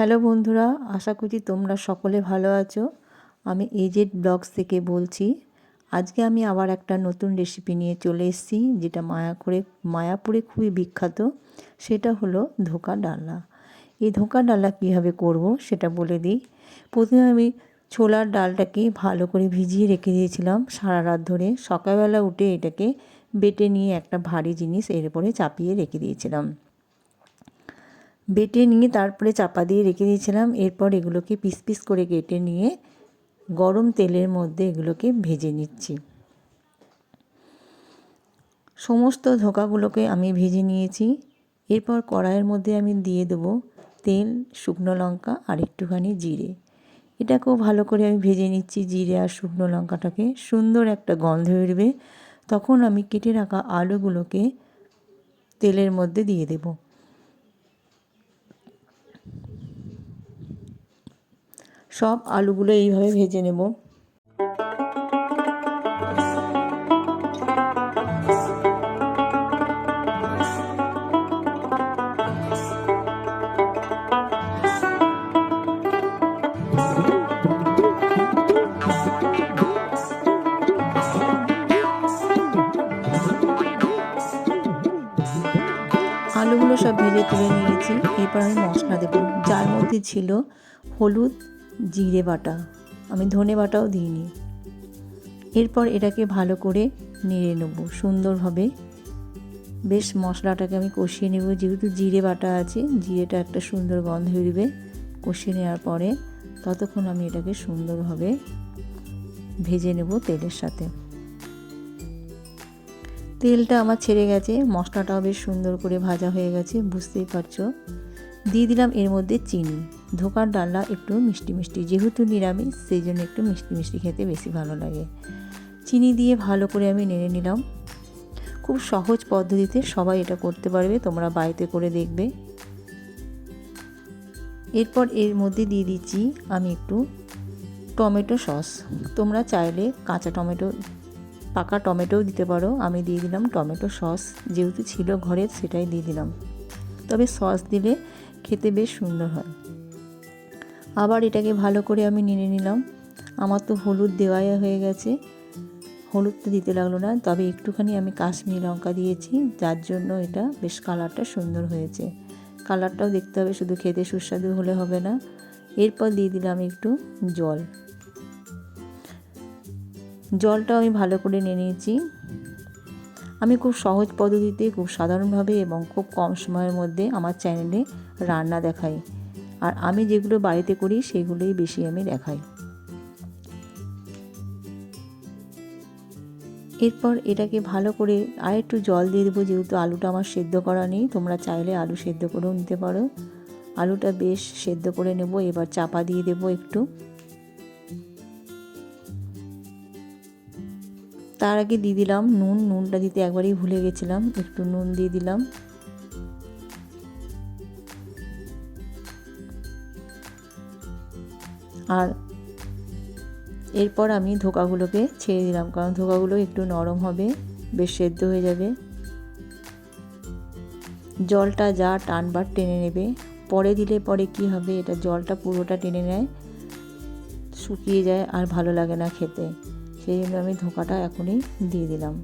Hello বন্ধুরা, আশা করছি তোমরা সকলে ভালো আছো। আমি এজেড ব্লগস থেকে বলছি। আজকে আমি আবার একটা নতুন রেসিপি নিয়ে চলে এসেছি, যেটা মায়াপুরে খুবই বিখ্যাত। সেটা হলো ধোঁকা ডালনা। এই ধোঁকা ডালনা কীভাবে করব সেটা বলে দিই। প্রথমে আমি ছোলার ডালটাকে ভালো করে ভিজিয়ে রেখে দিয়েছিলাম সারা রাত ধরে। সকালবেলা উঠে এটাকে বেটে নিয়ে একটা ভারী জিনিস এর উপরে চাপিয়ে রেখে দিয়েছিলাম। বেটে নিয়ে তারপরে চাপা দিয়ে রেখে দিয়েছিলাম। এরপর এগুলোকে পিস পিস করে কেটে নিয়ে গরম তেলের মধ্যে এগুলোকে ভেজে নিচ্ছি। সমস্ত ধোঁকাগুলোকে আমি ভেজে নিয়েছি। এরপর কড়াইয়ের মধ্যে আমি দিয়ে দেবো তেল, শুকনো লঙ্কা আর একটুখানি জিরে। এটাকেও ভালো করে আমি ভেজে নিচ্ছি। জিরে আর শুকনো লঙ্কাটাকে সুন্দর একটা গন্ধ বেরোবে, তখন আমি কেটে রাখা আলুগুলোকে তেলের মধ্যে দিয়ে দেবো। সব আলুগুলো এইভাবে ভেজে নেব। আলুগুলো সব ভেজে তুলে নিয়েছি। এরপর আমি মশলা দেবো, যার মধ্যে ছিল হলুদ, জিরে বাটা, আমি ধনে বাটাও দিইনি। এরপর এটাকে ভালো করে নেড়ে নেব সুন্দরভাবে। বেশ মশলাটাকে আমি কষিয়ে নেব, যেহেতু জিরে বাটা আছে, জিরেটা একটা সুন্দর গন্ধ বেরোবে। কষিয়ে নেওয়ার পরে ততক্ষণ আমি এটাকে সুন্দরভাবে ভেজে নেব তেলের সাথে। তেলটা আমার ছেড়ে গেছে, মশলাটাও বেশ সুন্দর করে ভাজা হয়ে গেছে, বুঝতেই পারছো। দিয়ে দিলাম এর মধ্যে চিনি। ধোঁকার ডালনা একটু মিষ্টি মিষ্টি, যেহেতু নিরামিষ সেই জন্য একটু মিষ্টি মিষ্টি খেতে বেশি ভালো লাগে। চিনি দিয়ে ভালো করে আমি নেড়ে নিলাম। খুব সহজ পদ্ধতিতে সবাই এটা করতে পারবে, তোমরা বাড়িতে করে দেখবে। এরপর এর মধ্যে দিয়ে দিচ্ছি আমি একটু টমেটো সস। তোমরা চাইলে কাঁচা টমেটো, পাকা টমেটোও দিতে পারো। আমি দিয়ে দিলাম টমেটো সস, যেহেতু ছিল ঘরে সেটাই দিয়ে দিলাম। তবে সস দিলে খেতে বেশ সুন্দর হয়। আবার এটাকে ভালো করে আমি নেড়ে নিলাম। আমার তো হলুদ দেওয়াই হয়ে গেছে, হলুদটা দিতে লাগলো না। তবে একটুখানি আমি কাশ্মীরি লঙ্কা দিয়েছি, যার জন্য এটা বেশ কালারটা সুন্দর হয়েছে। কালারটাও দেখতে হবে, শুধু খেতে সুস্বাদু হলে হবে না। এরপর দিয়ে দিলাম একটু জলটাও আমি ভালো করে নিয়ে নিয়েছি। আমি খুব সহজ পদ্ধতিতে, খুব সাধারণভাবে এবং খুব কম সময়ের মধ্যে আমার চ্যানেলে রান্না দেখাই। আর আমি যেগুলো বাড়িতে করি সেগুলোই বেশি আমি দেখাই। এরপর এটাকে ভালো করে আর একটু জল দিয়ে দেবো, যেহেতু আলুটা আমার সেদ্ধ করা নেই। তোমরা চাইলে আলু সেদ্ধ করেও নিতে পারো। আলুটা বেশ সেদ্ধ করে নেব। এবার চাপা দিয়ে দেবো একটু। তার আগে দিয়ে দিলাম নুন। নুনটা দিতে একবারই ভুলে গেছিলাম, একটু নুন দিয়ে দিলাম। আর এরপর আমি ধোঁকাগুলোকে ছেড়ে দিলাম, কারণ ধোঁকাগুলো একটু নরম হবে, বেশ সেদ্ধ হয়ে যাবে। জলটা যা টানবার টেনে নেবে। পরে দিলে পরে কি হবে, এটা জলটা পুরোটা টেনে নেয়, শুকিয়ে যায় আর ভালো লাগে না খেতে। সেই জন্য আমি ধোঁকাটা এখনই দিয়ে দিলাম।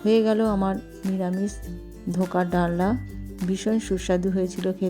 হয়ে গেল আমার নিরামিষ ধোঁকার ডালনা। ভীষণ সুস্বাদু হয়েছিল খেতে।